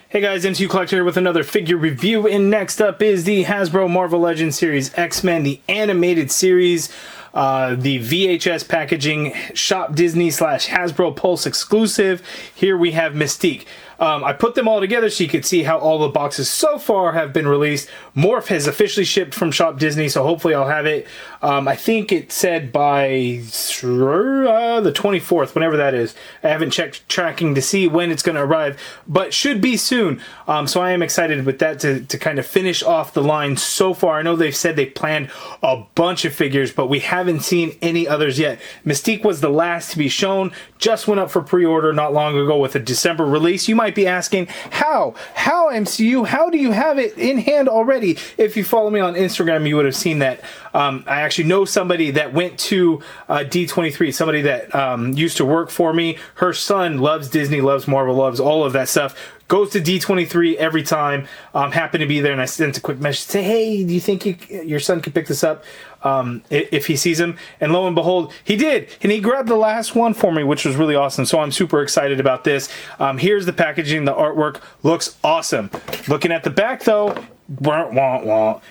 Hey guys, MCU Collector here with another figure review, and next up is the Hasbro Marvel Legends series X-Men, the animated series, the VHS packaging, Shop Disney / Hasbro Pulse exclusive. Here we have Mystique. I put them all together so you could see how all the boxes so far have been released. Morph has officially shipped from Shop Disney, so hopefully I'll have it. I think it said by the 24th, whenever that is. I haven't checked tracking to see when it's going to arrive, but should be soon. So I am excited with that to kind of finish off the line so far. I know they've said they planned a bunch of figures, but we haven't seen any others yet. Mystique was the last to be shown, just went up for pre-order not long ago with a December release. You might be asking, how MCU, how do you have it in hand already? If you follow me on Instagram, you would have seen that. I actually know somebody that went to D23, somebody that used to work for me. Her son loves Disney, loves Marvel, loves all of that stuff. Goes to D23 every time. Happened to be there, and I sent a quick message, say, hey, do you think your son could pick this up if he sees him? And lo and behold, he did, and he grabbed the last one for me, which was really awesome. So I'm super excited about this. Here's the packaging. The artwork looks awesome. Looking at the back, though,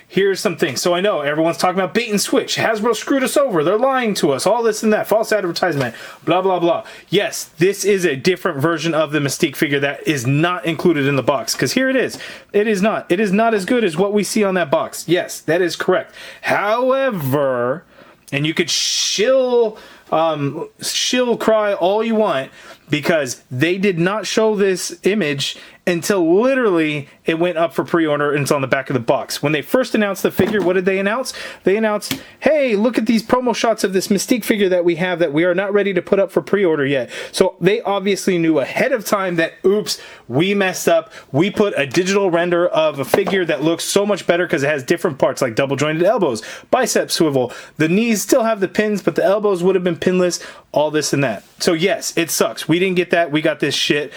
here's some things. So I know everyone's talking about bait and switch. Hasbro screwed us over. They're lying to us. All this and that. False advertisement. Blah, blah, blah. Yes, this is a different version of the Mystique figure that is not included in the box. Because here it is. It is not. It is not as good as what we see on that box. Yes, that is correct. However, and you could shill cry all you want, because they did not show this image until literally it went up for pre-order and it's on the back of the box. When they first announced the figure, what did they announce? They announced, hey, look at these promo shots of this Mystique figure that we have that we are not ready to put up for pre-order yet. So they obviously knew ahead of time that, oops, we messed up. We put a digital render of a figure that looks so much better because it has different parts like double jointed elbows, bicep swivel. The knees still have the pins, but the elbows would have been pinless, all this and that. So yes, it sucks. We didn't get that. We got this shit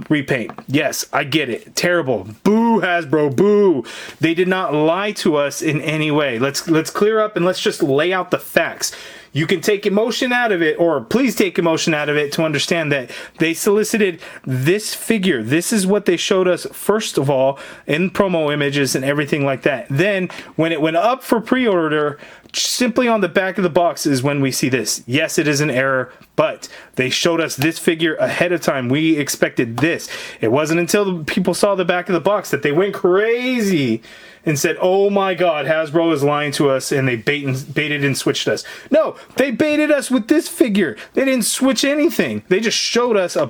repaint. Yes, I get it. Terrible. Boo, Hasbro. Boo. They did not lie to us in any way. Let's clear up and let's just lay out the facts. You can take emotion out of it, or please take emotion out of it, to understand that they solicited this figure. This is what they showed us, first of all, in promo images and everything like that. Then, when it went up for pre-order, simply on the back of the box is when we see this. Yes, it is an error, but they showed us this figure ahead of time. We expected this. It wasn't until the people saw the back of the box that they went crazy and said, oh my god, Hasbro is lying to us, and they baited and switched us. No, they baited us with this figure. They didn't switch anything. They just showed us a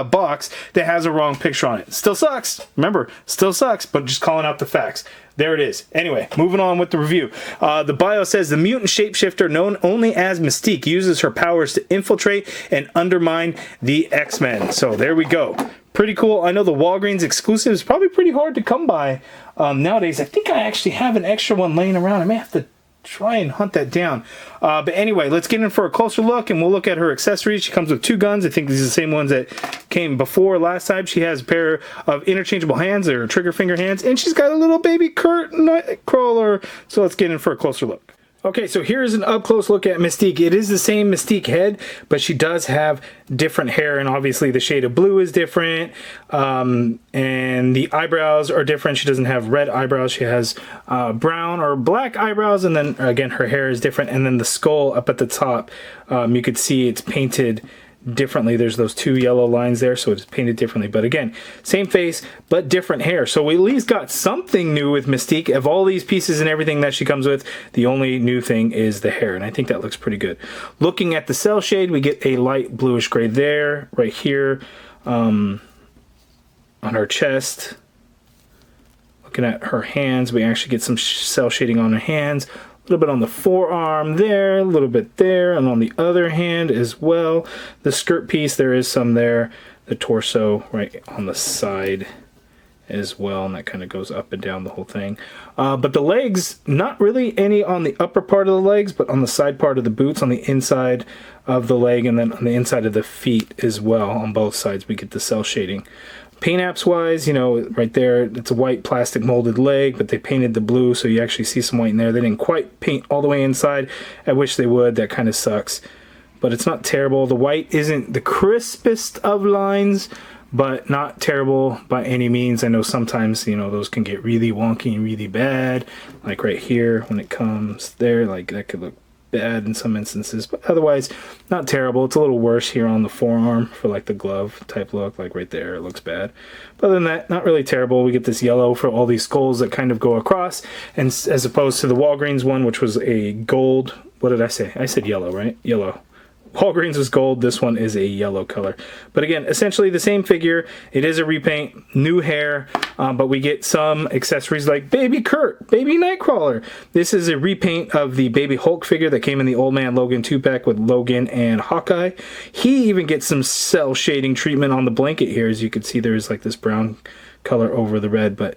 box that has a wrong picture on it. Still sucks. Remember, still sucks, but just calling out the facts. There it is. Anyway, moving on with the review. The bio says, the mutant shapeshifter known only as Mystique uses her powers to infiltrate and undermine the X-Men. So there we go. Pretty cool. I know the Walgreens exclusive is probably pretty hard to come by nowadays. I think I actually have an extra one laying around. I may have to try and hunt that down. But anyway, let's get in for a closer look, and we'll look at her accessories. She comes with two guns. I think these are the same ones that came before last time. She has a pair of interchangeable hands, or trigger finger hands, and she's got a little baby Kurt Nightcrawler. So let's get in for a closer look. Okay, so here's an up-close look at Mystique. It is the same Mystique head, but she does have different hair, and obviously the shade of blue is different, and the eyebrows are different. She doesn't have red eyebrows. She has brown or black eyebrows, and then, again, her hair is different, and then the skull up at the top, you could see it's painted differently. There's those two yellow lines there, so it's painted differently. But again, same face, but different hair. So we at least got something new with Mystique. Of all these pieces and everything that she comes with, the only new thing is the hair, and I think that looks pretty good. Looking at the cell shade, we get a light bluish gray there, right here, on her chest. Looking at her hands, we actually get some cell shading on her hands. A little bit on the forearm there, a little bit there, and on the other hand as well. The skirt piece, there is some there. The torso right on the side as well, and that kind of goes up and down the whole thing. But the legs, not really any on the upper part of the legs, but on the side part of the boots, on the inside of the leg, and then on the inside of the feet as well. On both sides we get the cell shading. Paint apps wise, you know, right there, it's a white plastic molded leg, but they painted the blue, so you actually see some white in there. They didn't quite paint all the way inside. I wish they would. That kind of sucks. But it's not terrible. The white isn't the crispest of lines, but not terrible by any means. I know sometimes, you know, those can get really wonky and really bad, like right here when it comes there, like that could look bad in some instances, but otherwise not terrible. It's a little worse here on the forearm for like the glove type look, like right there it looks bad, but other than that, not really terrible. We get this yellow for all these skulls that kind of go across, and as opposed to the Walgreens one, which was a gold, what did I say? I said yellow, right? Yellow. Walgreens was gold, this one is a yellow color. But again, essentially the same figure. It is a repaint, new hair, but we get some accessories like Baby Kurt, Baby Nightcrawler. This is a repaint of the Baby Hulk figure that came in the Old Man Logan 2-pack with Logan and Hawkeye. He even gets some cell shading treatment on the blanket here. As you can see, there's like this brown color over the red, but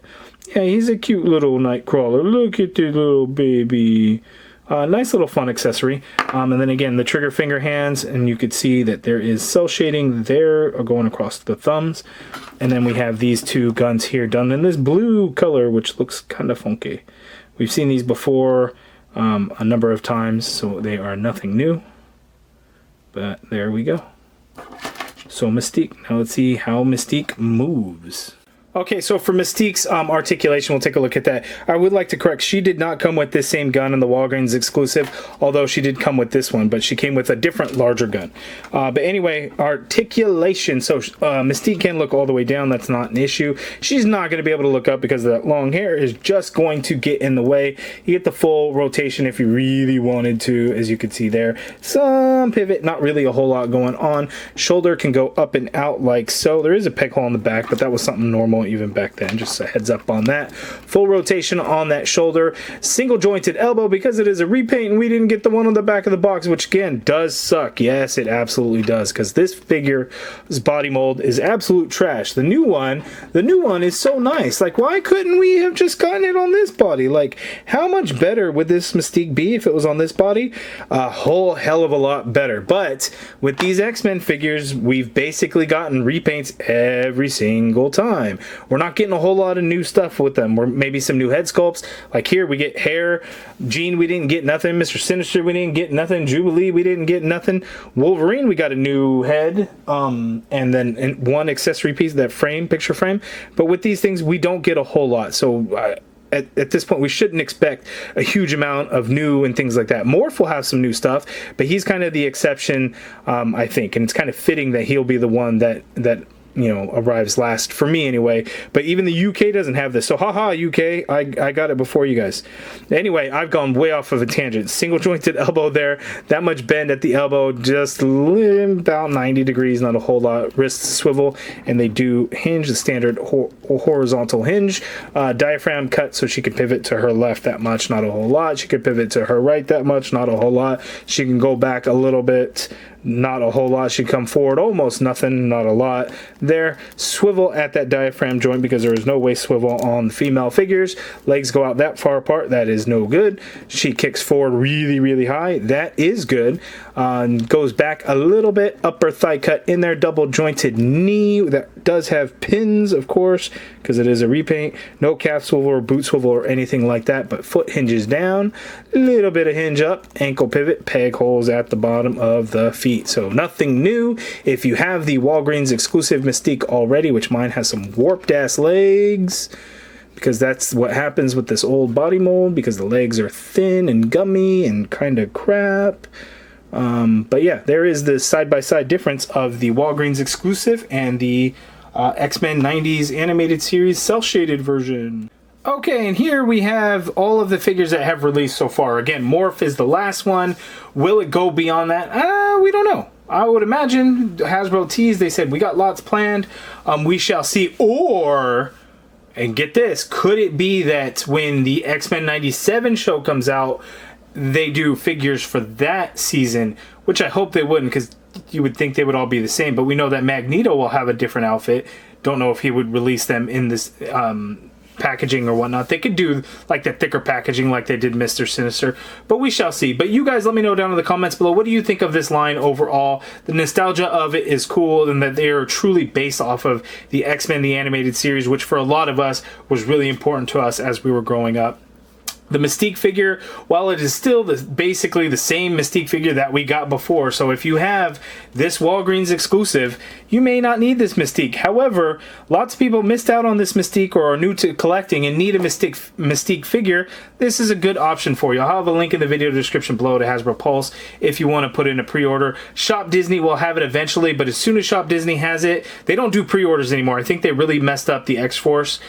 yeah, he's a cute little Nightcrawler. Look at the little baby. Nice little fun accessory. And then again, the trigger finger hands, and you could see that there is cell shading there going across the thumbs. And then we have these two guns here done in this blue color, which looks kind of funky. We've seen these before a number of times, so they are nothing new. But there we go. So Mystique. Now let's see how Mystique moves. Okay, so for Mystique's articulation, we'll take a look at that. I would like to correct, she did not come with this same gun in the Walgreens exclusive, although she did come with this one, but she came with a different, larger gun. But anyway, articulation. So Mystique can look all the way down. That's not an issue. She's not going to be able to look up because that long hair is just going to get in the way. You get the full rotation if you really wanted to, as you can see there. Some pivot, not really a whole lot going on. Shoulder can go up and out like so. There is a peg hole in the back, but that was something normal even back then, just a heads up on that. Full rotation on that shoulder, single jointed elbow because it is a repaint and we didn't get the one on the back of the box, which again does suck. Yes, it absolutely does, because this figure's body mold is absolute trash. The new one is so nice. Like, why couldn't we have just gotten it on this body? Like, how much better would this Mystique be if it was on this body? A whole hell of a lot better. But with these X-Men figures, we've basically gotten repaints every single time. We're not getting a whole lot of new stuff with them. We're maybe some new head sculpts. Like here, we get hair. Jean, we didn't get nothing. Mr. Sinister, we didn't get nothing. Jubilee, we didn't get nothing. Wolverine, we got a new head. And then one accessory piece, that frame, picture frame. But with these things, we don't get a whole lot. So at this point, we shouldn't expect a huge amount of new and things like that. Morph will have some new stuff, but he's kind of the exception, I think. And it's kind of fitting that he'll be the one that you know, arrives last for me anyway. But even the UK doesn't have this, so haha, UK, I got it before you guys. Anyway, I've gone way off of a tangent. Single jointed elbow there, that much bend at the elbow, just about 90 degrees, not a whole lot. Wrists swivel, and they do hinge, the standard horizontal hinge. Diaphragm cut so she can pivot to her left that much, not a whole lot. She could pivot to her right that much, not a whole lot. She can go back a little bit, not a whole lot. She come forward almost nothing, not a lot there. Swivel at that diaphragm joint because there is no waist swivel on the female figures. Legs go out that far apart, that is no good. She kicks forward really, really high, that is good. Goes back a little bit, upper thigh cut in there, double jointed knee that does have pins, of course, because it is a repaint. No calf swivel or boot swivel or anything like that, but foot hinges down, a little bit of hinge up, ankle pivot, peg holes at the bottom of the feet. So nothing new. If you have the Walgreens exclusive Mystique already, which mine has some warped ass legs, because that's what happens with this old body mold, because the legs are thin and gummy and kind of crap. But yeah, there is the side-by-side difference of the Walgreens exclusive and the X-Men 90s animated series cel-shaded version. Okay, and here we have all of the figures that have released so far. Again, Morph is the last one. Will it go beyond that? We don't know. I would imagine Hasbro teased, they said, we got lots planned. We shall see. Or, and get this, could it be that when the X-Men 97 show comes out, they do figures for that season, which I hope they wouldn't, because you would think they would all be the same. But we know that Magneto will have a different outfit. Don't know if he would release them in this packaging or whatnot. They could do like the thicker packaging like they did Mr. Sinister, but we shall see. But you guys let me know down in the comments below, what do you think of this line overall? The nostalgia of it is cool, and that they are truly based off of the X-Men the animated series, which for a lot of us was really important to us as we were growing up. The Mystique figure, while it is still basically the same Mystique figure that we got before, so if you have this Walgreens exclusive, you may not need this Mystique. However, lots of people missed out on this Mystique or are new to collecting and need a Mystique figure. This is a good option for you. I'll have a link in the video description below to Hasbro Pulse if you want to put in a pre-order. Shop Disney will have it eventually, but as soon as Shop Disney has it, they don't do pre-orders anymore. I think they really messed up the X-Force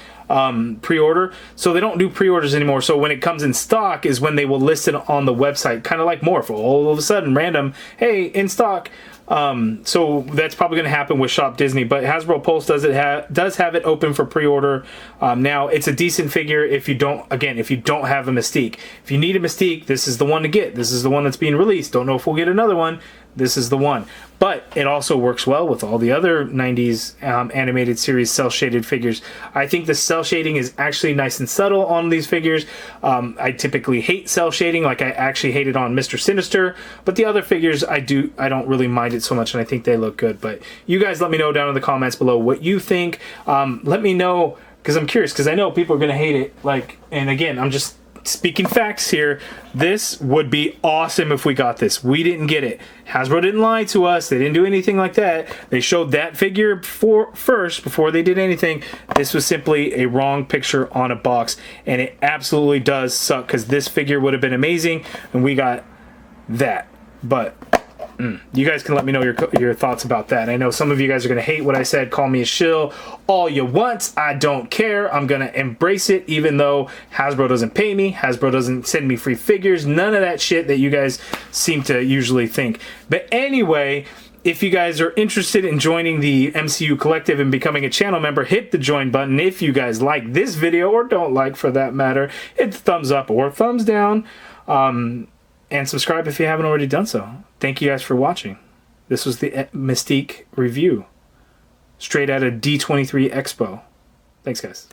pre-order, so they don't do pre-orders anymore. So when it comes in stock is when they will list it on the website, kind of like Morph. All of a sudden, random, hey, in stock. So that's probably going to happen with Shop Disney, but Hasbro Pulse does have it open for pre-order. Now it's a decent figure if you don't have a Mystique. If you need a Mystique, this is the one to get. This is the one that's being released. Don't know if we'll get another one. This is the one. But it also works well with all the other 90s animated series cel-shaded figures. I think the cel shading is actually nice and subtle on these figures. I typically hate cel shading, like I actually hate it on Mr. Sinister, but the other figures I don't really mind it so much, and I think they look good. But you guys let me know down in the comments below what you think. Let me know, because I'm curious, because I know people are going to hate it. And again, I'm just speaking facts here. This would be awesome if we got this. We didn't get it. Hasbro didn't lie to us. They didn't do anything like that. They showed that figure first before they did anything. This was simply a wrong picture on a box, and it absolutely does suck, because this figure would have been amazing and we got that. But you guys can let me know your thoughts about that. I know some of you guys are going to hate what I said, call me a shill all you want. I don't care. I'm going to embrace it, even though Hasbro doesn't pay me. Hasbro doesn't send me free figures. None of that shit that you guys seem to usually think. But anyway, if you guys are interested in joining the MCU Collective and becoming a channel member, hit the join button. If you guys like this video, or don't like for that matter, hit the thumbs up or thumbs down. And subscribe if you haven't already done so. Thank you guys for watching. This was the Mystique review, straight out of D23 Expo. Thanks, guys.